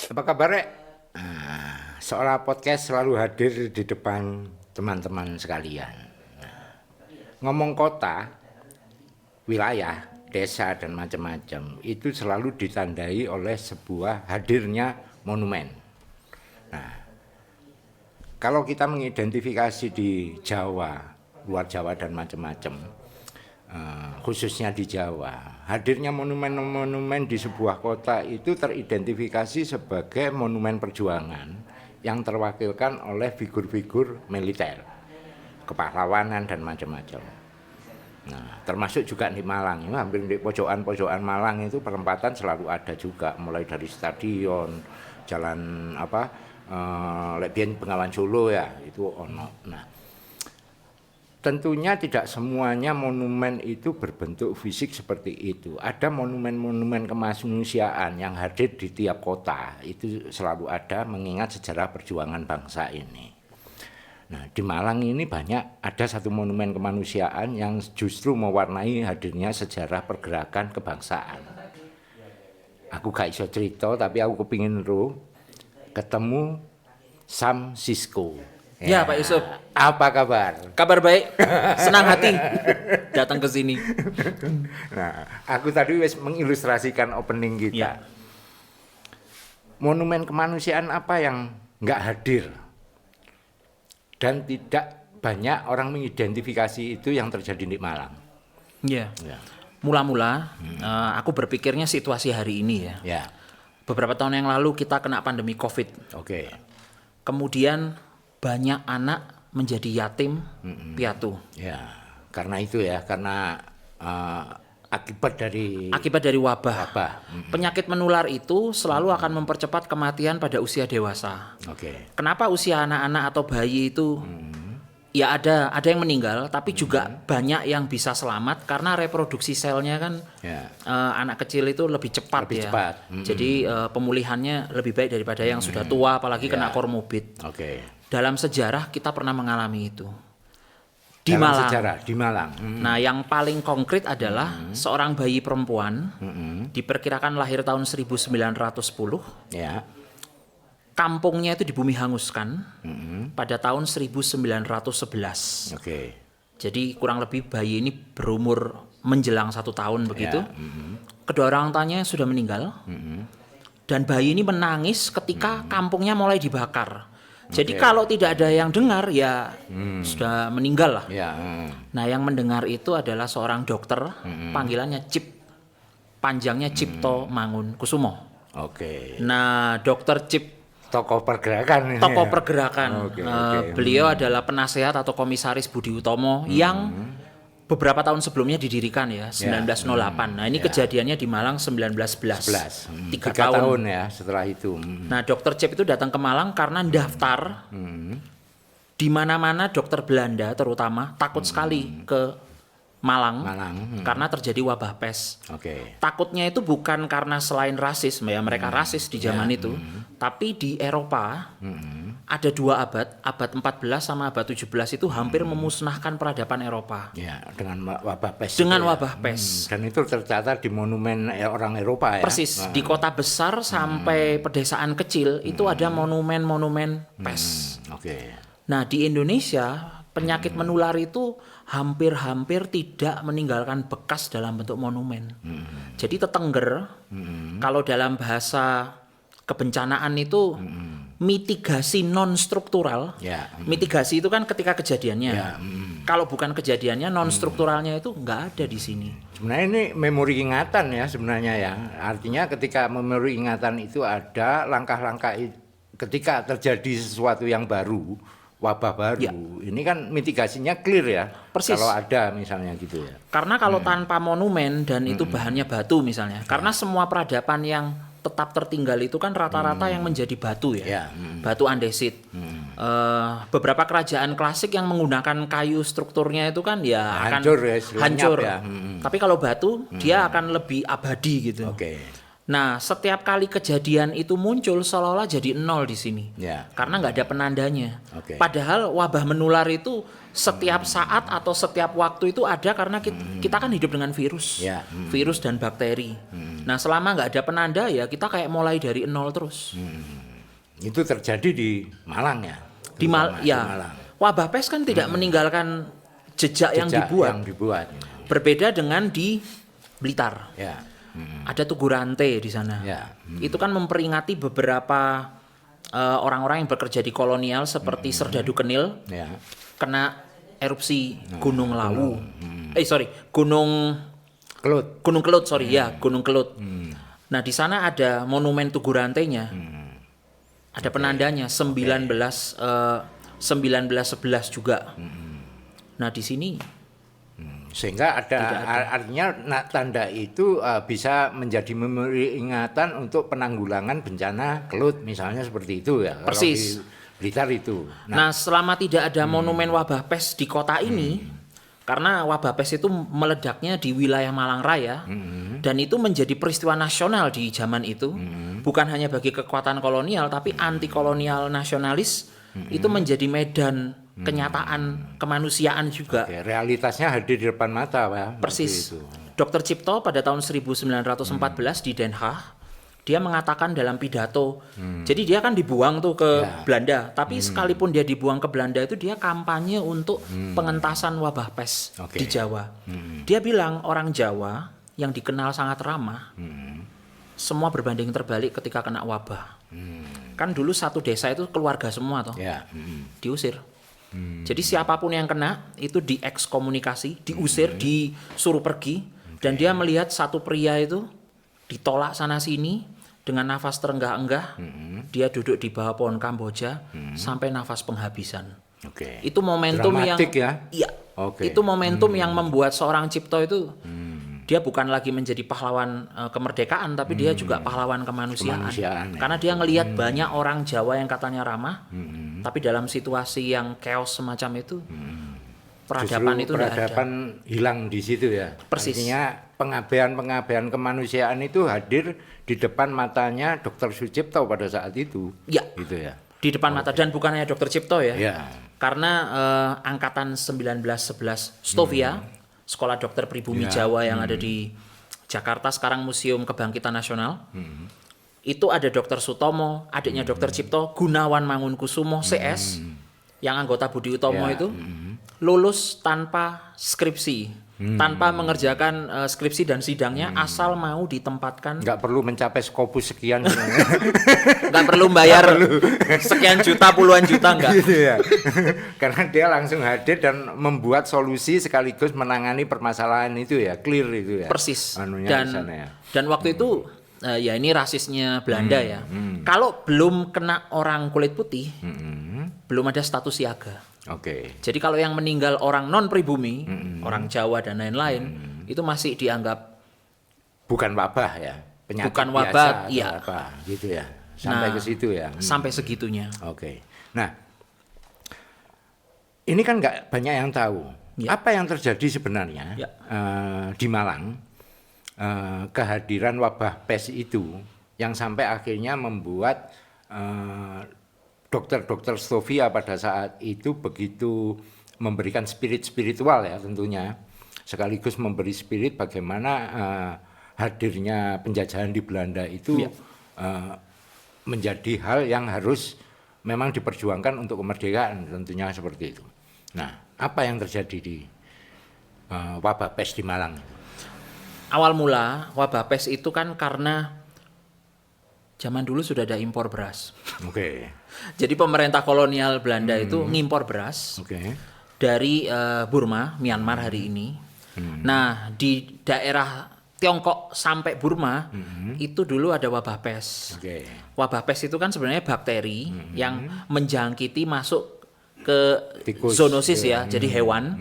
Apa kabar, Rek? Seolah podcast selalu hadir di depan teman-teman sekalian. Ngomong kota, wilayah, desa, dan macam-macam itu selalu ditandai oleh sebuah hadirnya monumen. Nah, kalau kita mengidentifikasi di Jawa, luar Jawa, dan macam-macam, khususnya di Jawa, hadirnya monumen-monumen di sebuah kota itu teridentifikasi sebagai monumen perjuangan yang terwakilkan oleh figur-figur militer, kepahlawanan dan macam-macam. Nah, termasuk juga di Malang, ini hampir di pojokan-pojokan Malang itu perempatan selalu ada juga, mulai dari stadion, jalan Lebian Bengawan Solo ya, itu ono. Nah, tentunya tidak semuanya monumen itu berbentuk fisik seperti itu. Ada monumen-monumen kemanusiaan yang hadir di tiap kota. Itu selalu ada mengingat sejarah perjuangan bangsa ini. Nah, di Malang ini ada satu monumen kemanusiaan yang justru mewarnai hadirnya sejarah pergerakan kebangsaan. Aku gak iso cerita, tapi aku kepingin ketemu Sam Sisko. Ya, Pak Yusuf. Apa kabar? Kabar baik, senang hati datang ke sini. Nah, aku tadi wis mengilustrasikan opening kita. Ya. Monumen kemanusiaan apa yang nggak hadir dan tidak banyak orang mengidentifikasi itu yang terjadi di Malang. Ya. Ya. Mula-mula aku berpikirnya situasi hari ini ya. Ya. Beberapa tahun yang lalu kita kena pandemi COVID. Oke. Kemudian banyak anak menjadi yatim piatu. Ya. Karena itu ya, karena akibat dari wabah. wabah. Penyakit menular itu selalu akan mempercepat kematian pada usia dewasa. Oke. Kenapa usia anak-anak atau bayi itu ya ada yang meninggal, tapi juga banyak yang bisa selamat karena reproduksi selnya kan Ya. anak kecil itu lebih cepat. Jadi pemulihannya lebih baik daripada yang sudah tua, apalagi kena komorbid. Oke. Dalam sejarah kita pernah mengalami itu di Dalam Malang. sejarah di Malang. Nah, yang paling konkret adalah seorang bayi perempuan diperkirakan lahir tahun 1910. Ya. Kampungnya itu dibumi hanguskan pada tahun 1911. Oke. Jadi kurang lebih bayi ini berumur menjelang 1 tahun begitu. Ya. Kedua orang tuanya sudah meninggal. Dan bayi ini menangis ketika kampungnya mulai dibakar. Jadi kalau tidak ada yang dengar ya sudah meninggal lah. Ya. Nah, yang mendengar itu adalah seorang dokter, panggilannya Cip, panjangnya Cipto Mangun Kusumo. Oke. Nah, dokter Cip Tokoh pergerakan. tokoh pergerakan. Oke. Beliau adalah penasehat atau komisaris Budi Utomo yang beberapa tahun sebelumnya didirikan ya, 1908. Nah, ini kejadiannya di Malang 1911. 3 3 tahun ya setelah itu. Nah, dokter Cip itu datang ke Malang karena daftar di mana-mana dokter Belanda terutama takut sekali ke Malang. Karena terjadi wabah pes. Oke. Takutnya itu bukan karena selain rasis, ya mereka rasis di zaman itu, tapi di Eropa ada 2 abad 14 sama abad 17 itu hampir memusnahkan peradaban Eropa. Ya, dengan wabah pes. Dengan itu ya. wabah pes. Dan itu tercatat di monumen orang Eropa ya. Persis, di kota besar sampai pedesaan kecil itu ada monumen-monumen pes. Oke. Nah, di Indonesia penyakit menular itu hampir-hampir tidak meninggalkan bekas dalam bentuk monumen. Jadi tetengger, kalau dalam bahasa kebencanaan itu mitigasi non-struktural. Ya. Mitigasi itu kan ketika kejadiannya. Ya. Kalau bukan kejadiannya, non-strukturalnya itu nggak ada di sini. Sebenarnya ini memori ingatan ya sebenarnya ya. Artinya ketika memori ingatan itu ada langkah-langkah ketika terjadi sesuatu yang baru, wabah baru. Ya. Ini kan mitigasinya clear ya. Persis. Kalau ada misalnya gitu ya. Karena kalau tanpa monumen dan itu bahannya batu misalnya. Karena semua peradaban yang tetap tertinggal itu kan rata-rata yang menjadi batu ya. Ya. Batu andesit. Beberapa kerajaan klasik yang menggunakan kayu strukturnya itu kan ya akan Hancur ya, lenyap hancur. ya. Tapi kalau batu dia akan lebih abadi gitu. Oke. Nah, setiap kali kejadian itu muncul seolah-olah jadi nol di sini. Ya. Karena nggak ada penandanya. Oke. Padahal wabah menular itu setiap saat atau setiap waktu itu ada karena kita kan hidup dengan virus. Ya. Virus dan bakteri. Nah selama nggak ada penanda ya kita kayak mulai dari nol terus. Itu terjadi di Malang ya. Di Terutama ya Malang. wabah pes kan tidak meninggalkan jejak yang Jejak dibuat. yang dibuat. Berbeda dengan di Blitar. Ya. Ada Tugu Rantai di sana. Ya. Itu kan memperingati beberapa orang-orang yang bekerja di kolonial seperti Serdadu Kenil Ya. kena erupsi Gunung Lawu. Gunung Kelut, Gunung Kelut. Nah, di sana ada monumen Tugu Rantainya. Ada penandanya 1911 juga. Nah, di sini Sehingga ada. Artinya tanda itu bisa menjadi memori ingatan untuk penanggulangan bencana kelut misalnya seperti itu ya. Persis. Kalau di Blitar itu. Nah, selama tidak ada monumen wabah pes di kota ini, karena wabah pes itu meledaknya di wilayah Malang Raya, dan itu menjadi peristiwa nasional di zaman itu, bukan hanya bagi kekuatan kolonial, tapi anti kolonial nasionalis, itu menjadi medan kenyataan kemanusiaan juga. Oke, realitasnya hadir di depan mata, Pak. Persis. Itu. Dr. Cipto pada tahun 1914 di Den Haag, dia mengatakan dalam pidato, jadi dia kan dibuang tuh ke Belanda, tapi sekalipun dia dibuang ke Belanda itu dia kampanye untuk pengentasan wabah pes di Jawa. Dia bilang orang Jawa yang dikenal sangat ramah, semua berbanding terbalik ketika kena wabah. Kan dulu satu desa itu keluarga semua toh, diusir. Jadi siapapun yang kena itu diekskomunikasi, diusir, disuruh pergi, dan dia melihat satu pria itu ditolak sana sini dengan nafas terenggah-enggah, dia duduk di bawah pohon Kamboja sampai nafas penghabisan. Oke. Itu momentum Dramatik yang ya? Iya. Oke. Itu momentum yang membuat seorang Cipto itu dia bukan lagi menjadi pahlawan kemerdekaan, tapi dia juga pahlawan kemanusiaan. Ya. Karena dia ngelihat banyak orang Jawa yang katanya ramah, tapi dalam situasi yang chaos semacam itu, peradaban itu tidak ada. Peradaban hilang di situ ya. Persis. Artinya pengabaian kemanusiaan itu hadir di depan matanya Dr. Sucipto pada saat itu. Iya. Gitu ya. Di depan mata, dan bukan hanya Dr. Cipto ya. Ya. Karena angkatan 1911 Stovia, Sekolah Dokter Pribumi Jawa yang ada di Jakarta, sekarang Museum Kebangkitan Nasional. Itu ada Dr. Sutomo, adiknya Dr. Cipto, Gunawan Mangunkusumo CS, yang anggota Budi Utomo itu lulus tanpa skripsi. Tanpa mengerjakan skripsi dan sidangnya, asal mau ditempatkan. Nggak perlu mencapai Scopus sekian. Nggak perlu bayar sekian juta, puluhan juta, enggak. Gitu ya. Karena dia langsung hadir dan membuat solusi sekaligus menangani permasalahan itu ya, clear itu ya. Persis. Anunya di sana ya. Dan waktu itu ya ini rasisnya Belanda ya. Kalau belum kena orang kulit putih, belum ada status siaga. Oke. Jadi kalau yang meninggal orang non pribumi, orang Jawa dan lain-lain, itu masih dianggap Bukan wabah ya, penyakit bukan biasa wabah, atau iya. apa gitu ya. Sampai ke situ ya. Sampai segitunya. Oke. Nah, ini kan nggak banyak yang tahu. Ya. Apa yang terjadi sebenarnya Ya. di Malang, kehadiran wabah pes itu yang sampai akhirnya membuat dokter-dokter Stovia pada saat itu begitu memberikan spirit spiritual ya tentunya, sekaligus memberi spirit bagaimana hadirnya penjajahan di Belanda itu menjadi hal yang harus memang diperjuangkan untuk kemerdekaan, tentunya seperti itu. Nah, apa yang terjadi di wabah pes di Malang? Awal mula wabah pes itu kan karena zaman dulu sudah ada impor beras. Oke. Jadi pemerintah kolonial Belanda itu ngimpor beras Oke. dari Burma, Myanmar hari ini. Nah, di daerah Tiongkok sampai Burma itu dulu ada wabah pes. Oke. Wabah pes itu kan sebenarnya bakteri yang menjangkiti masuk ke Tikus. zoonosis ya, jadi hewan.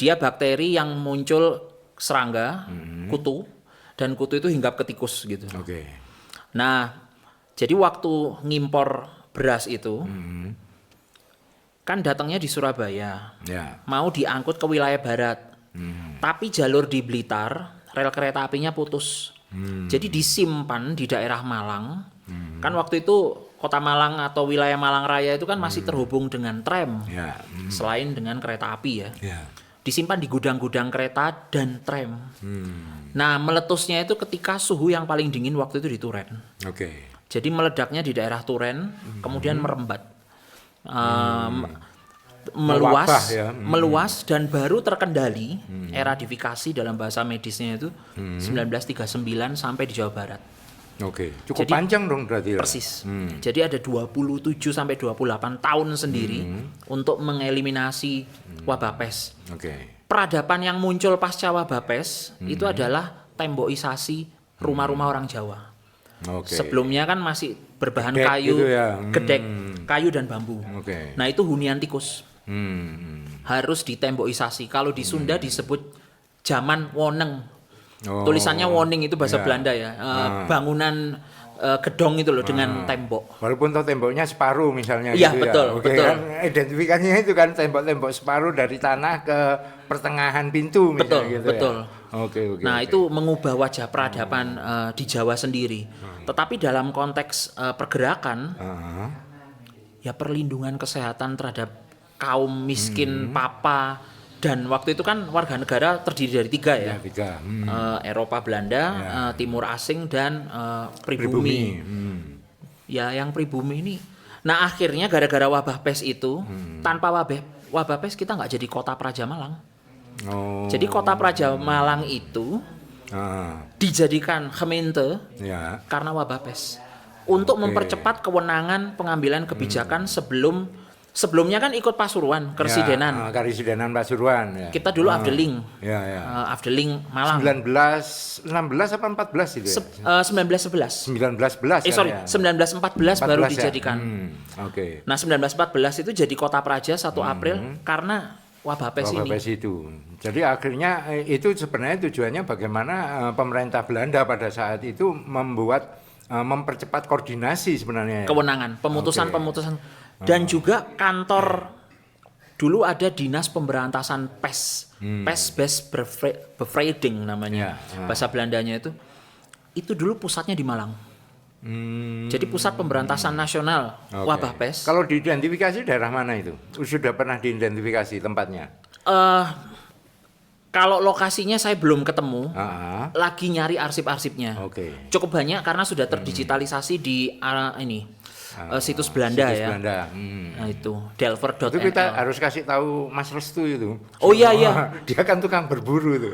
Dia bakteri yang muncul serangga, kutu, dan kutu itu hinggap ke tikus gitu. Oke. Nah, jadi waktu ngimpor beras itu kan datangnya di Surabaya, Ya. mau diangkut ke wilayah barat, tapi jalur di Blitar rel kereta apinya putus, jadi disimpan di daerah Malang. Kan waktu itu kota Malang atau wilayah Malang Raya itu kan masih terhubung dengan tram, Ya. selain dengan kereta api ya. Ya. Disimpan di gudang-gudang kereta dan tram. Nah, meletusnya itu ketika suhu yang paling dingin waktu itu di Turen. Oke. Jadi meledaknya di daerah Turen, kemudian merembat, meluas, Mewabah ya. meluas dan baru terkendali eradifikasi dalam bahasa medisnya itu 1939 sampai di Jawa Barat. Oke. Cukup Jadi, panjang dong berarti. Persis. Jadi ada 27 sampai 28 tahun sendiri untuk mengeliminasi wabah pes. Oke. Peradaban yang muncul pasca wabah pes itu adalah tembokisasi rumah-rumah orang Jawa. Oke. Sebelumnya kan masih berbahan Gedek kayu, gitu ya. gedek, kayu dan bambu. Oke. Nah itu hunian tikus. Hmm. Harus ditembokisasi. Kalau di Sunda disebut zaman woneng. Oh. Tulisannya woning itu bahasa Ya. Belanda ya. Bangunan gedong itu loh dengan tembok. Walaupun toh temboknya separuh misalnya Iya, gitu betul, ya. Oke, betul. kan identifikasinya itu kan tembok-tembok separuh dari tanah ke pertengahan pintu misalnya Betul, gitu betul. ya. Oke. Nah oke. itu mengubah wajah peradaban di Jawa sendiri. Tetapi dalam konteks pergerakan, Heeh. ya perlindungan kesehatan terhadap kaum miskin, papa, dan waktu itu kan warga negara terdiri dari 3 ya. Ya, tiga. Eropa, Belanda, Timur Asing, dan pribumi. Ya yang pribumi ini. Nah akhirnya gara-gara wabah pes itu, tanpa wabah pes kita nggak jadi kota Praja Malang. Oh. Jadi kota Praja Malang itu Ah, dijadikan gemeente ya. karena wabah pes untuk Oke. mempercepat kewenangan pengambilan kebijakan sebelumnya kan ikut Pasuruan, Keresidenan. Ya, Karesidenan Pasuruan ya. Kita dulu Afdeling. Ya, ya. Afdeling Malang. 16 apa 14 itu ya? 1911. 1911 Eh kan sorry, ya? 1914 baru 14 ya? dijadikan. Oke. Nah, 1914 itu jadi kota Praja 1 April karena wabah pes Wabah ini. pes itu. Jadi akhirnya itu sebenarnya tujuannya bagaimana pemerintah Belanda pada saat itu membuat mempercepat koordinasi sebenarnya. Ya? Kewenangan, pemutusan-pemutusan dan juga kantor dulu ada Dinas Pemberantasan Pes. Pes Bevrijding namanya. Ya, Bahasa Belandanya itu dulu pusatnya di Malang. Jadi pusat pemberantasan nasional Oke. wabah pes. Kalau diidentifikasi daerah mana itu? Sudah pernah diidentifikasi tempatnya? Kalau lokasinya saya belum ketemu. Ah, Lagi nyari arsip-arsipnya. Oke. Cukup banyak karena sudah terdigitalisasi di situs Belanda situs ya. Belanda. Nah itu delver.nl. Itu kita harus kasih tahu Mas Restu itu. Oh iya iya. Dia kan tukang berburu itu.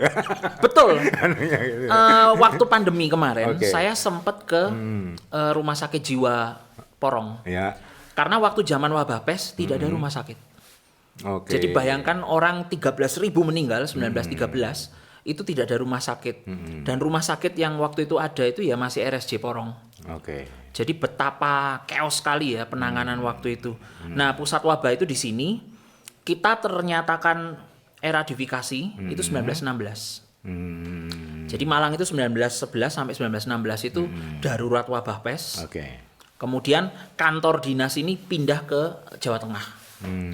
Betul. Anunya gitu. Waktu pandemi kemarin Oke. saya sempat ke rumah sakit jiwa Porong. Ya. Karena waktu zaman wabah pes tidak ada rumah sakit. Oke. Jadi bayangkan orang 13.000 meninggal 1913 itu tidak ada rumah sakit. Dan rumah sakit yang waktu itu ada itu ya masih RSJ Porong. Oke. Jadi betapa chaos sekali ya penanganan waktu itu. Nah, pusat wabah itu di sini kita ternyatakan eradifikasi itu 1916. Jadi Malang itu 1911 sampai 1916 itu darurat wabah pes. Oke. Kemudian kantor dinas ini pindah ke Jawa Tengah.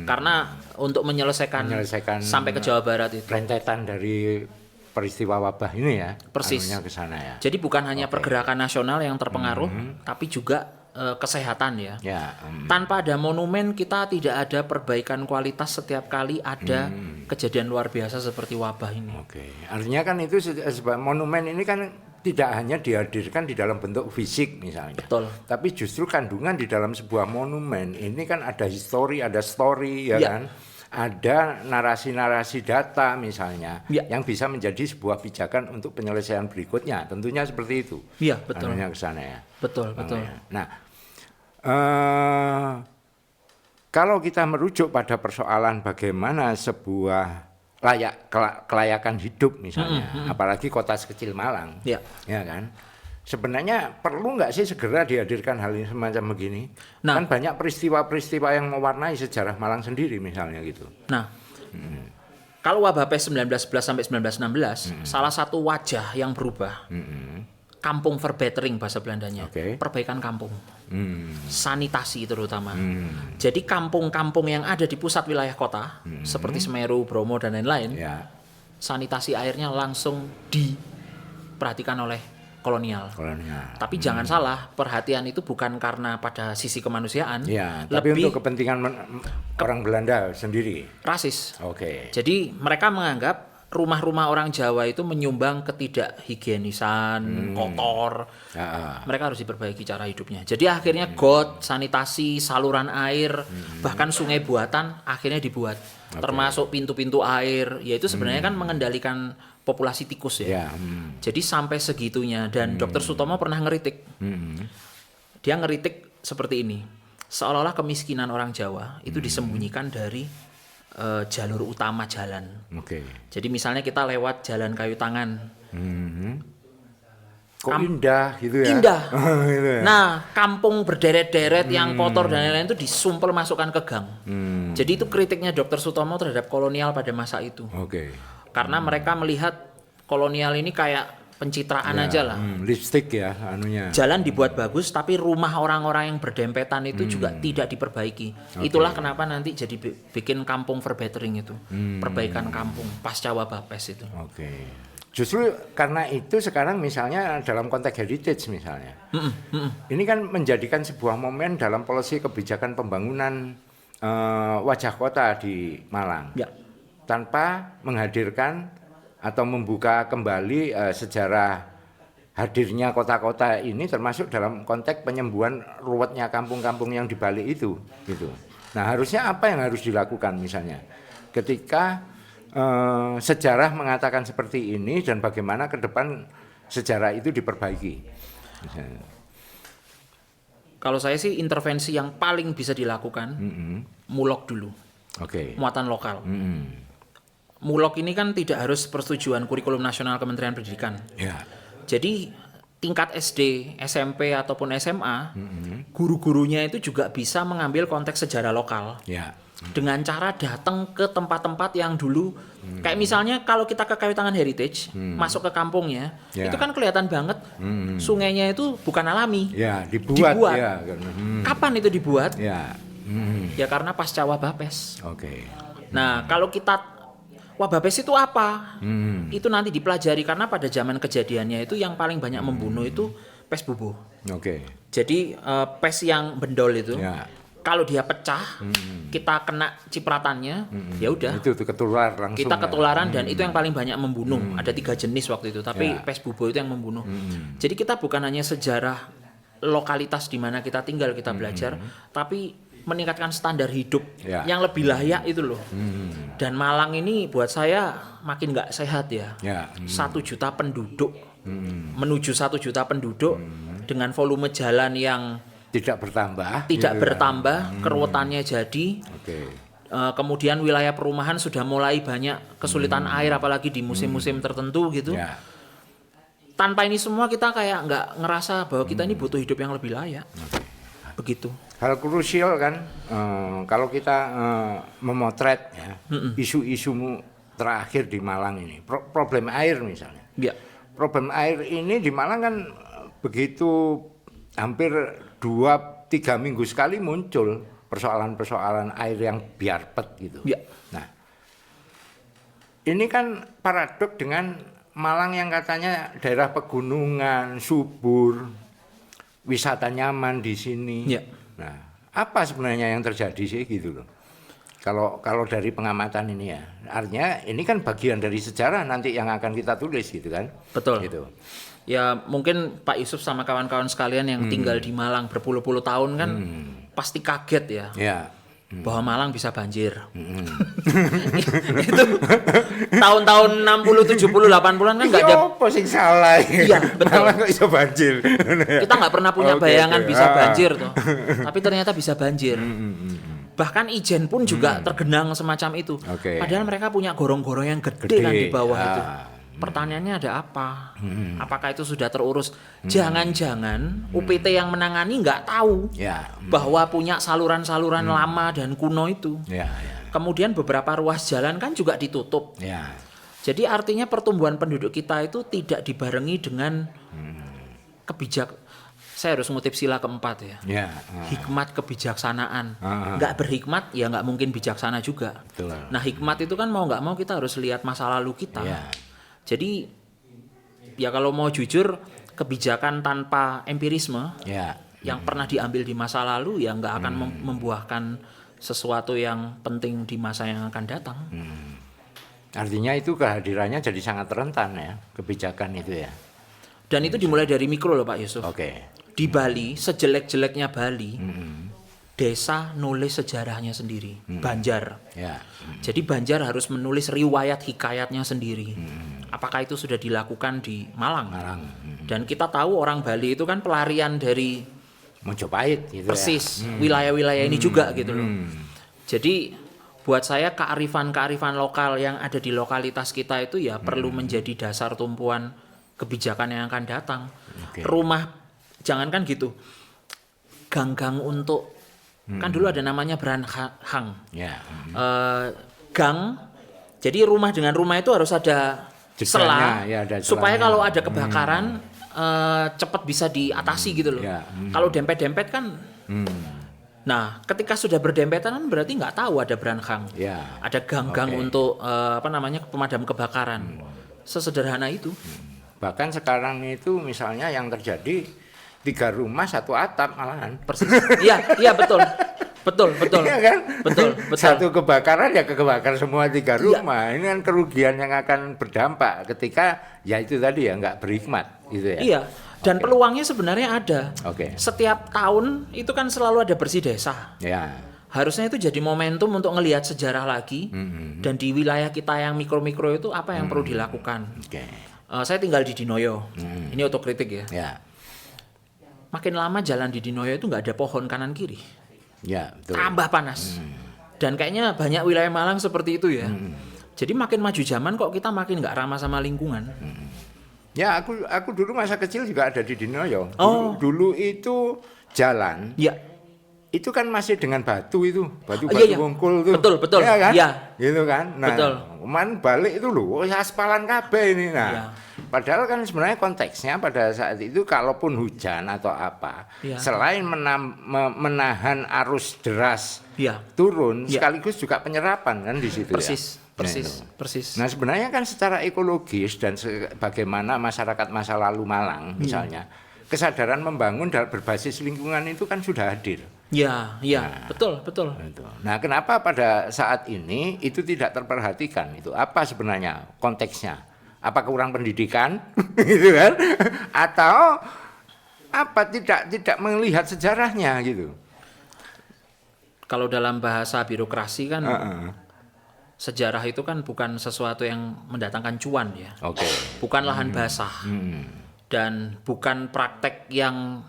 Karena untuk menyelesaikan sampai ke Jawa Barat itu. Rentetan dari peristiwa wabah ini ya. Persis. Anunya ke sana ya. Jadi bukan hanya pergerakan nasional yang terpengaruh, tapi juga kesehatan ya. Ya. Tanpa ada monumen kita tidak ada perbaikan kualitas setiap kali ada kejadian luar biasa seperti wabah ini. Oke. Artinya kan itu sebab monumen ini kan tidak hanya dihadirkan di dalam bentuk fisik misalnya. Betul. Tapi justru kandungan di dalam sebuah monumen ini kan ada histori, ada story ya Ya. kan. Ada narasi-narasi data misalnya Ya. yang bisa menjadi sebuah pijakan untuk penyelesaian berikutnya. Tentunya seperti itu. Iya, betul. Anunya ke sana ya. Betul, betul. Nah, kalau kita merujuk pada persoalan bagaimana sebuah kelayakan hidup misalnya, apalagi kota sekecil Malang, Ya. ya kan? Sebenarnya perlu nggak sih segera dihadirkan hal ini semacam begini? Nah. Kan banyak peristiwa-peristiwa yang mewarnai sejarah Malang sendiri misalnya gitu. Nah, kalau wabah pes 1911 sampai 1916, salah satu wajah yang berubah, kampung verbetering bahasa Belandanya, Oke. perbaikan kampung, sanitasi terutama. Jadi kampung-kampung yang ada di pusat wilayah kota, seperti Semeru, Bromo dan lain-lain, Ya, sanitasi airnya langsung diperhatikan oleh kolonial. kolonial. Tapi jangan salah, perhatian itu bukan karena pada sisi kemanusiaan, Ya, tapi lebih untuk kepentingan orang Belanda sendiri. rasis. Oke. Jadi mereka menganggap rumah-rumah orang Jawa itu menyumbang ketidakhigienisan, kotor. Mereka harus diperbaiki cara hidupnya. Jadi akhirnya got, sanitasi, saluran air, bahkan sungai buatan akhirnya dibuat. Termasuk pintu-pintu air, yaitu sebenarnya kan mengendalikan populasi tikus ya. Jadi sampai segitunya, dan Dr. Sutomo pernah ngeritik. Dia ngeritik seperti ini. Seolah-olah kemiskinan orang Jawa itu disembunyikan dari jalur utama jalan. Jadi misalnya kita lewat jalan kayu tangan. Kok indah gitu ya? Indah. Gitu ya? Nah, kampung berderet-deret yang kotor dan lain-lain itu disumpel masukkan ke gang. Jadi itu kritiknya Dr. Sutomo terhadap kolonial pada masa itu. Karena mereka melihat kolonial ini kayak pencitraan aja lah. Lipstick ya anunya. Jalan dibuat bagus, tapi rumah orang-orang yang berdempetan itu juga tidak diperbaiki. Itulah kenapa nanti jadi bikin kampung verbettering itu, perbaikan kampung pasca wabah pes itu. Justru karena itu sekarang misalnya dalam konteks heritage misalnya, ini kan menjadikan sebuah momen dalam polisi kebijakan pembangunan wajah kota di Malang, tanpa menghadirkan atau membuka kembali sejarah hadirnya kota-kota ini, termasuk dalam konteks penyembuhan ruwetnya kampung-kampung yang di Bali itu gitu. Nah, harusnya apa yang harus dilakukan misalnya ketika sejarah mengatakan seperti ini, dan bagaimana ke depan sejarah itu diperbaiki misalnya. Kalau saya sih intervensi yang paling bisa dilakukan mulok dulu. Muatan lokal. Mulok ini kan tidak harus persetujuan kurikulum nasional Kementerian Pendidikan. Jadi tingkat SD, SMP ataupun SMA, guru-gurunya itu juga bisa mengambil konteks sejarah lokal. Dengan cara datang ke tempat-tempat yang dulu, kayak misalnya kalau kita ke Kayu Tangan Heritage, masuk ke kampungnya, itu kan kelihatan banget sungainya itu bukan alami. Dibuat. Kapan itu dibuat? Ya karena pasca wabah pes. Nah, kalau kita wabah pes itu apa? Itu nanti dipelajari, karena pada zaman kejadiannya itu yang paling banyak membunuh itu pes bubuh. Jadi pes yang bendol itu, kalau dia pecah, kita kena cipratannya, ya udah. Itu ketular langsung. Kita ketularan dan itu yang paling banyak membunuh. Ada 3 jenis waktu itu, tapi pes bubuh itu yang membunuh. Jadi kita bukan hanya sejarah lokalitas di mana kita tinggal kita belajar, tapi meningkatkan standar hidup yang lebih layak itu loh. Dan Malang ini buat saya makin nggak sehat ya. 1 juta penduduk menuju 1 juta penduduk dengan volume jalan yang tidak bertambah, keruwetannya jadi. Kemudian wilayah perumahan sudah mulai banyak kesulitan air, apalagi di musim-musim tertentu gitu. Tanpa ini semua kita kayak nggak ngerasa bahwa kita ini butuh hidup yang lebih layak. Begitu. Hal krusial kan, kalau kita memotret isu-isu terakhir di Malang ini, problem air misalnya. Problem air ini di Malang kan begitu hampir 2-3 minggu sekali muncul persoalan-persoalan air yang biarpet gitu. Nah, ini kan paradok dengan Malang yang katanya daerah pegunungan, subur, wisata nyaman di sini. Nah, apa sebenarnya yang terjadi sih gitu loh? Kalau dari pengamatan ini ya, artinya ini kan bagian dari sejarah nanti yang akan kita tulis gitu kan? Betul. Gitu. Ya mungkin Pak Yusuf sama kawan-kawan sekalian yang tinggal di Malang berpuluh-puluh tahun kan pasti kaget ya. Bahwa Malang bisa banjir. Itu tahun-tahun 60, 70, 80-an kan enggak ada. Apa sing salah? Iya, betul. Malang kok bisa banjir. Kita enggak pernah punya bayangan bisa banjir toh. Tapi ternyata bisa banjir. Bahkan Ijen pun juga tergenang semacam itu. Padahal mereka punya gorong-gorong yang gede kan di bawah itu. Pertanyaannya ada apa? Apakah itu sudah terurus? Jangan-jangan UPT yang menangani nggak tahu bahwa punya saluran-saluran lama dan kuno itu. Kemudian beberapa ruas jalan kan juga ditutup. Jadi artinya pertumbuhan penduduk kita itu tidak dibarengi dengan saya harus ngutip sila keempat ya. Hikmat kebijaksanaan. Nggak berhikmat ya nggak mungkin bijaksana juga. Nah, hikmat itu kan mau nggak mau kita harus lihat masa lalu kita. Jadi ya kalau mau jujur, kebijakan tanpa empirisme yang pernah diambil di masa lalu ya nggak akan membuahkan sesuatu yang penting di masa yang akan datang. Artinya itu kehadirannya jadi sangat rentan ya, kebijakan itu ya. Dan itu dimulai dari mikro loh Pak Yusuf. Oke. Di Bali, sejelek-jeleknya Bali, desa nulis sejarahnya sendiri, Banjar. Ya. Jadi Banjar harus menulis riwayat hikayatnya sendiri. Apakah itu sudah dilakukan di Malang? Dan kita tahu orang Bali itu kan pelarian dari Mojopahit gitu persis ya. wilayah-wilayah ini juga gitu loh. Jadi buat saya kearifan-kearifan lokal yang ada di lokalitas kita itu ya perlu menjadi dasar tumpuan kebijakan yang akan datang. Oke. Rumah, jangankan gitu, gang-gang untuk, kan dulu ada namanya beranhang. Ya. Gang, jadi rumah dengan rumah itu harus ada Jegranya, selah, ya, ada supaya selahnya. kalau ada kebakaran cepat bisa diatasi gitu loh. Ya. Kalau dempet-dempet kan, nah ketika sudah berdempetan kan berarti nggak tahu ada beranhang. Ya. Ada gang-gang Oke. untuk pemadam kebakaran. Sesederhana itu. Bahkan sekarang itu misalnya yang terjadi 3 rumah 1 atap malahan. Persis. Iya betul. Betul. Iya kan? Betul. Satu kebakaran ya kebakar semua 3 rumah. Ini kan kerugian yang akan berdampak ketika ya itu tadi ya nggak berhikmat gitu ya. Iya. Dan peluangnya sebenarnya ada. Oke. Setiap tahun itu kan selalu ada bersih desa. Ya. Harusnya itu jadi momentum untuk ngelihat sejarah lagi. Dan di wilayah kita yang mikro-mikro itu apa yang perlu dilakukan. Oke. Saya tinggal di Dinoyo. Ini otokritik ya. Ya. Makin lama jalan di Dinoyo itu nggak ada pohon kanan kiri. Ya, betul. Tambah panas. Dan kayaknya banyak wilayah Malang seperti itu ya. Jadi makin maju zaman kok kita makin nggak ramah sama lingkungan. Ya, aku dulu masa kecil juga ada di Dinoyo. Oh. Dulu itu jalan Ya, itu kan masih dengan batu itu, batu-batu iya. wungkul tuh. Betul. Iya kan? Iya. Gitu kan. Nah, Betul. cuman balik itu loh, aspalan kabeh ini. Nah, Iya. padahal kan sebenarnya konteksnya pada saat itu kalaupun hujan atau apa, Iya. selain menahan arus deras iya. turun, Iya. sekaligus juga penyerapan kan di situ Persis, ya. Nah, itu. persis. Nah sebenarnya kan secara ekologis dan bagaimana masyarakat masa lalu Malang misalnya kesadaran membangun berbasis lingkungan itu kan sudah hadir. Ya, betul. Itu. Nah kenapa pada saat ini itu tidak terperhatikan itu apa sebenarnya konteksnya? Apa kurang pendidikan, gitu kan? Atau apa tidak melihat sejarahnya gitu? Kalau dalam bahasa birokrasi kan sejarah itu kan bukan sesuatu yang mendatangkan cuan ya. Oke. Bukan lahan basah. Dan bukan praktek yang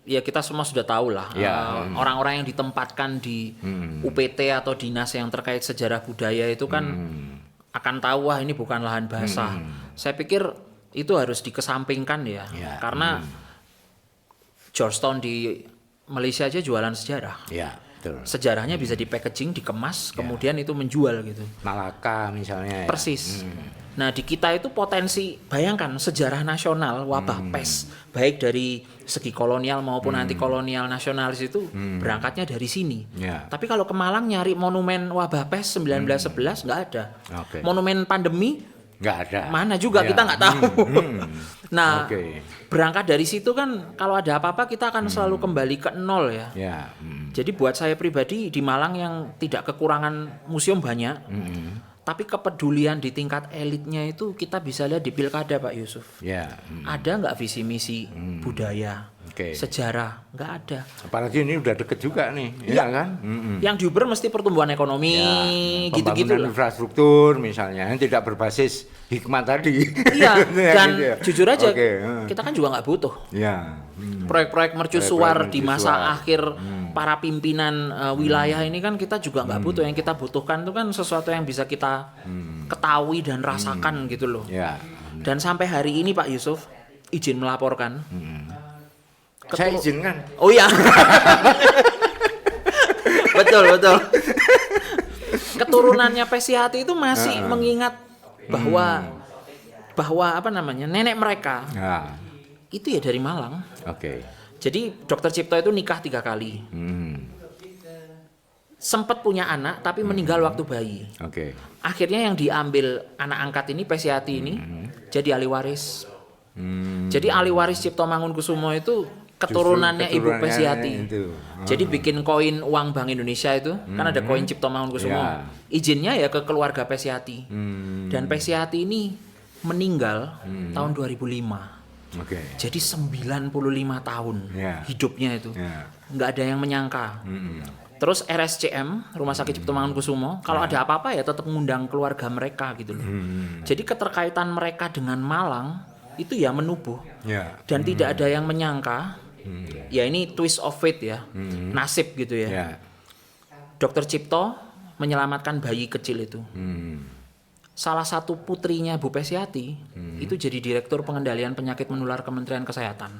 ya kita semua sudah tahu lah. Ya. Orang-orang yang ditempatkan di UPT atau dinas yang terkait sejarah budaya itu kan akan tahu wah ini bukan lahan basah. Saya pikir itu harus dikesampingkan ya. Ya. Karena Georgetown di Malaysia aja jualan sejarah. Ya, betul. Sejarahnya bisa di-packaging, dikemas, kemudian itu menjual gitu. Malaka misalnya. Ya. Persis. Nah di kita itu potensi, bayangkan sejarah nasional wabah pes, baik dari segi kolonial maupun anti kolonial nasionalis itu berangkatnya dari sini. Ya. Tapi kalau ke Malang nyari monumen wabah pes 1911 nggak ada. Oke. Monumen pandemi Nggak ada. mana juga Ya. kita nggak tahu. Nah Oke. berangkat dari situ kan kalau ada apa-apa kita akan selalu kembali ke nol ya. Ya. Jadi buat saya pribadi di Malang yang tidak kekurangan museum banyak, tapi kepedulian di tingkat elitnya itu kita bisa lihat di pilkada Pak Yusuf. Ya. Ada nggak visi misi budaya, Oke. sejarah? Nggak ada. Apalagi ini udah deket juga nih, ya kan? Yang diuber mesti pertumbuhan ekonomi, gitu-gitu Pembangunan lah. infrastruktur misalnya yang tidak berbasis hikmat tadi. Iya, Ya, dan gitu ya. jujur aja Oke, kita kan juga nggak butuh. Ya. Proyek-proyek mercusuar Proyek-proyek di masa mercusuar. akhir para pimpinan wilayah ini kan kita juga nggak butuh. Yang kita butuhkan itu kan sesuatu yang bisa kita ketahui dan rasakan gitu loh. Ya. Dan sampai hari ini Pak Yusuf izin melaporkan. Saya izinkan. Oh iya. betul. Keturunannya Pesiati itu masih mengingat bahwa apa namanya nenek mereka Ya. itu ya dari Malang. Oke. Jadi Dokter Cipto itu nikah 3 kali. Sempat punya anak tapi meninggal waktu bayi. Oke. Akhirnya yang diambil anak angkat ini Pesiati ini jadi ahli waris. Jadi ahli waris Cipto Mangunkusumo itu keturunannya Ibu Pesiati. Itu. Jadi bikin koin uang Bank Indonesia itu kan ada koin Cipto Mangunkusumo. Ya. Izinnya ya ke keluarga Pesiati. Dan Pesiati ini meninggal tahun 2005. Oke. Jadi 95 tahun Ya. hidupnya itu. Ya. Nggak ada yang menyangka. Terus RSCM, Rumah Sakit Cipto Mangunkusumo, kalau ada apa-apa ya tetap mengundang keluarga mereka gitu loh. Jadi keterkaitan mereka dengan Malang itu ya menubuh. Ya. Dan tidak ada yang menyangka, ya ini twist of fate ya, nasib gitu ya. Ya. Dokter Cipto menyelamatkan bayi kecil itu. Salah satu putrinya Bu Pesiati itu jadi Direktur Pengendalian Penyakit Menular Kementerian Kesehatan.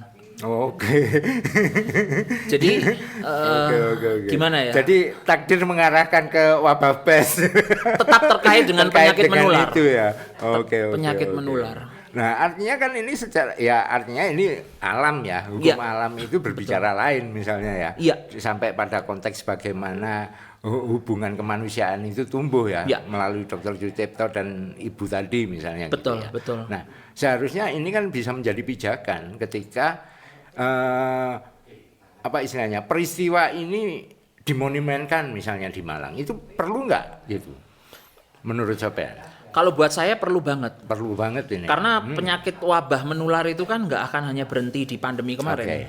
Oke. Jadi Oke. gimana ya? Jadi takdir mengarahkan ke wabah pes. Tetap terkait dengan Terkait penyakit dengan menular. itu ya. Oke. Penyakit menular. Nah, artinya kan ini artinya ini alam ya, hukum Ya. alam itu berbicara lain misalnya ya. Iya. Sampai pada konteks bagaimana hubungan kemanusiaan itu tumbuh ya, Ya. melalui Dr. Cipto dan Ibu tadi misalnya. Betul, gitu ya. betul. Nah, seharusnya ini kan bisa menjadi pijakan ketika apa istilahnya peristiwa ini dimonumenkan misalnya di Malang, itu perlu nggak gitu? Menurut Sopen? Kalau buat saya perlu banget. Perlu banget ini. Karena penyakit wabah menular itu kan nggak akan hanya berhenti di pandemi kemarin. Oke.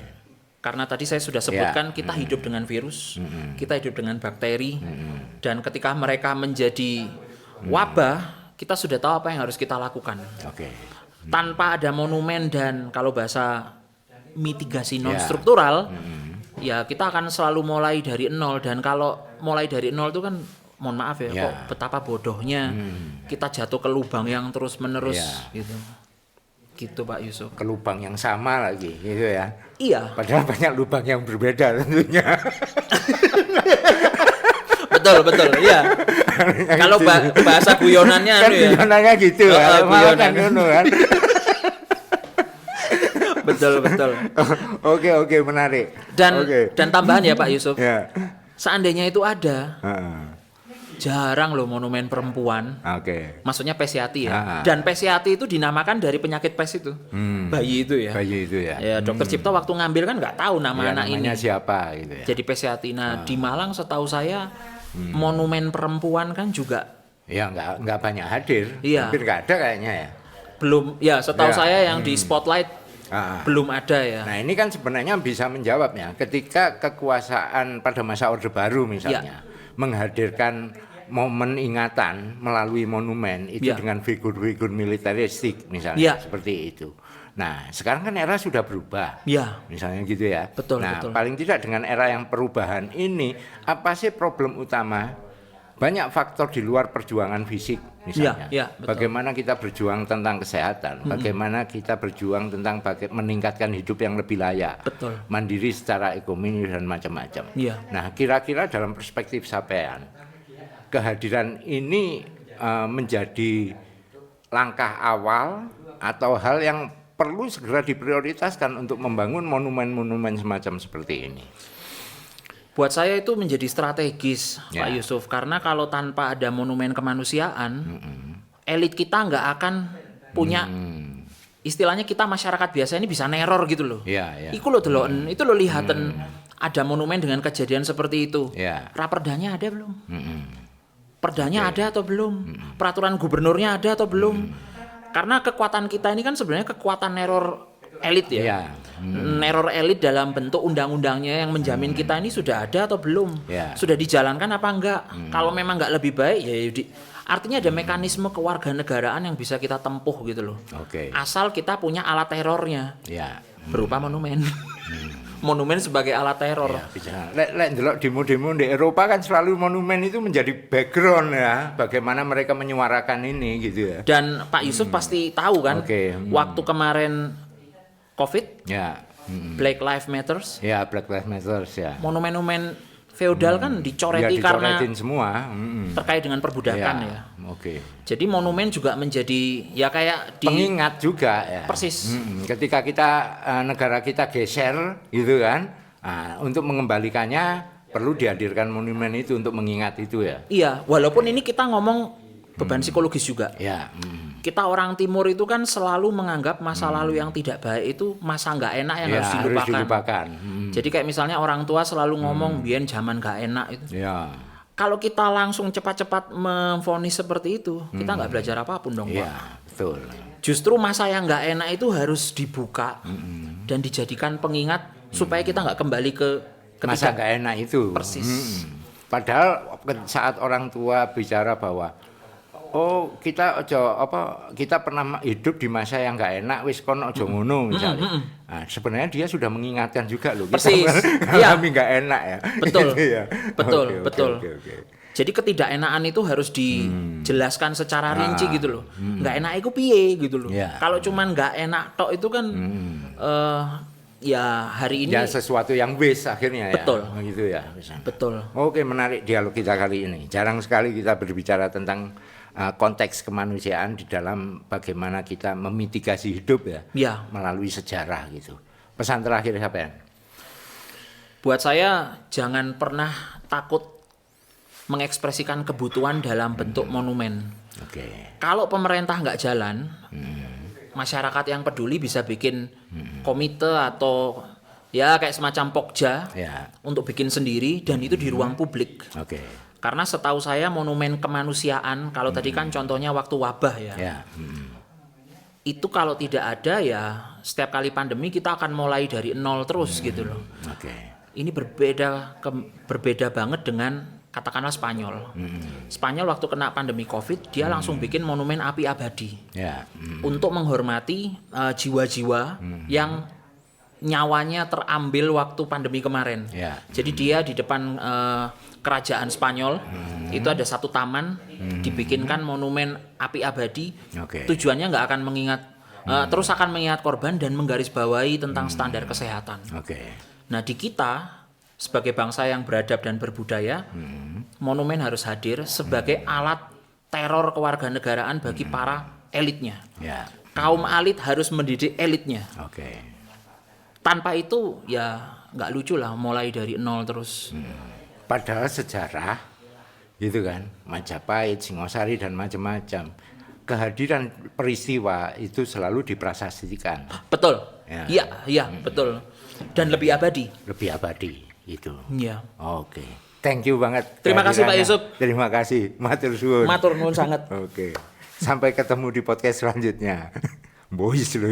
Karena tadi saya sudah sebutkan kita hidup dengan virus, kita hidup dengan bakteri, dan ketika mereka menjadi wabah, kita sudah tahu apa yang harus kita lakukan. Oke. Tanpa ada monumen dan kalau bahasa mitigasi non struktural, ya kita akan selalu mulai dari nol. Dan kalau mulai dari nol itu kan, mohon maaf ya, kok betapa bodohnya kita jatuh ke lubang yang terus menerus gitu Pak Yusuf. Ke lubang yang sama lagi gitu ya. Iya. Padahal banyak lubang yang berbeda tentunya. betul iya. Kalau bahasa guyonannya Kan anu ya. guyonannya gitu ya. Guyonan. Kan ngono kan. betul. Oke, menarik. Dan tambahan ya Pak Yusuf. Ya. Seandainya itu ada, Heeh. jarang loh monumen perempuan. Oke. Maksudnya Pesiati ya. Dan Pesiati itu dinamakan dari penyakit pes itu. Bayi itu ya. Bayi itu ya. Ya, Dokter Cipto waktu ngambil kan nggak tahu nama Ya, anak ini. namanya siapa gitu ya. Jadi Pesiati. Nah, di Malang setahu saya monumen perempuan kan juga Ya nggak banyak hadir. Iya. Hampir nggak ada kayaknya ya. belum, ya setahu Ya. saya yang di spotlight belum ada ya. Nah ini kan sebenarnya bisa menjawabnya ketika kekuasaan pada masa Orde Baru misalnya menghadirkan momen ingatan melalui monumen itu dengan figur-figur militeristik misalnya seperti itu. Nah sekarang kan era sudah berubah, misalnya gitu ya. Betul, nah betul. paling tidak dengan era yang perubahan ini apa sih problem utama? Banyak faktor di luar perjuangan fisik misalnya. Betul. Bagaimana kita berjuang tentang kesehatan, bagaimana kita berjuang tentang meningkatkan hidup yang lebih layak, Betul. mandiri secara ekonomi dan macam-macam. Nah, kira-kira dalam perspektif sampean, kehadiran ini menjadi langkah awal atau hal yang perlu segera diprioritaskan untuk membangun monumen-monumen semacam seperti ini. Buat saya itu menjadi strategis, Pak Yusuf, karena kalau tanpa ada monumen kemanusiaan, elit kita nggak akan punya, istilahnya kita masyarakat biasa ini bisa neror gitu loh. Iku lo delok, itu lo lihatan ada monumen dengan kejadian seperti itu. Raperdanya ada belum? Perdanya ada atau belum? Peraturan gubernurnya ada atau belum? Karena kekuatan kita ini kan sebenarnya kekuatan neror elit ya. Neror elit dalam bentuk undang-undangnya yang menjamin kita ini sudah ada atau belum? Sudah dijalankan apa enggak? Kalau memang enggak lebih baik ya artinya ada mekanisme kewarganegaraan yang bisa kita tempuh gitu loh. Asal kita punya alat terornya. Berupa monumen. Monumen sebagai alat teror. Lek ndelok demo-demo di Eropa kan selalu monumen itu menjadi background ya, bagaimana mereka menyuarakan ini gitu ya. Dan Pak Yusuf pasti tahu kan, waktu kemarin COVID, Black Lives Matters, Black Lives Matters ya. Monumen-monumen feodal kan dicoreti karena semua terkait dengan perbudakan ya. Jadi monumen juga menjadi ya kayak pengingat juga ya. Persis. Ketika kita negara kita geser gitu kan, untuk mengembalikannya perlu dihadirkan monumen itu untuk mengingat itu ya. Iya, walaupun ini kita ngomong beban psikologis juga. Kita orang timur itu kan selalu menganggap masa lalu yang tidak baik itu masa nggak enak yang Ya, harus harus dilupakan. dilupakan. Jadi kayak misalnya orang tua selalu ngomong biyen zaman nggak enak itu. Ya. Kalau kita langsung cepat-cepat memvonis seperti itu, kita nggak belajar apapun dong, Pak. Ya, betul. Justru masa yang nggak enak itu harus dibuka dan dijadikan pengingat supaya kita nggak kembali ke Masa ketika nggak enak itu. persis. Padahal saat orang tua bicara bahwa kita pernah hidup di masa yang nggak enak, wis kon ojo ngono misalnya. Nah, sebenarnya dia sudah mengingatkan juga loh kita Persis. mengalami nggak enak ya. Betul. Gitu ya. Betul, Oke, betul. oke. Jadi ketidakenakan itu harus dijelaskan secara rinci gitu loh. Nggak enak itu piye gitu loh. Ya. Kalau cuman nggak enak tok itu kan ya hari ini Ya sesuatu yang wis akhirnya ya. Betul. Gitu ya. betul. Oke, menarik dialog kita kali ini. Jarang sekali kita berbicara tentang konteks kemanusiaan di dalam bagaimana kita memitigasi hidup ya, Ya, melalui sejarah gitu. Pesan terakhir siapa ya? buat saya jangan pernah takut mengekspresikan kebutuhan dalam bentuk monumen. Oke. Kalau pemerintah nggak jalan, masyarakat yang peduli bisa bikin komite atau ya kayak semacam pokja Ya. untuk bikin sendiri dan itu di ruang publik. Oke. Karena setahu saya monumen kemanusiaan, kalau tadi kan contohnya waktu wabah ya, Ya. itu kalau tidak ada ya setiap kali pandemi kita akan mulai dari nol terus gitu loh. Oke. Ini berbeda banget dengan katakanlah Spanyol. Spanyol waktu kena pandemi COVID, dia langsung bikin monumen api abadi Ya. untuk menghormati jiwa-jiwa yang nyawanya terambil waktu pandemi kemarin. Ya. Jadi dia di depan kerajaan Spanyol itu ada satu taman dibikinkan monumen api abadi. Oke. Tujuannya nggak akan mengingat terus akan mengingat korban dan menggarisbawahi tentang standar kesehatan. Oke. Nah di kita sebagai bangsa yang beradab dan berbudaya, monumen harus hadir sebagai alat teror kewarganegaraan bagi para elitnya. Ya. Kaum elit harus mendidik elitnya. Oke. Tanpa itu ya nggak lucu lah mulai dari nol terus. Padahal sejarah gitu kan, Majapahit, Singosari dan macam-macam. Kehadiran peristiwa itu selalu diprasasti-kan, Betul. Ya. Iya, betul. Dan lebih abadi. lebih abadi gitu. Iya. Oke. Thank you banget. Terima kasih, Pak kehadirannya. Yusuf. Terima kasih. Matur suwun. Matur nuwun sangat. Oke. Sampai ketemu di podcast selanjutnya. Boys loh.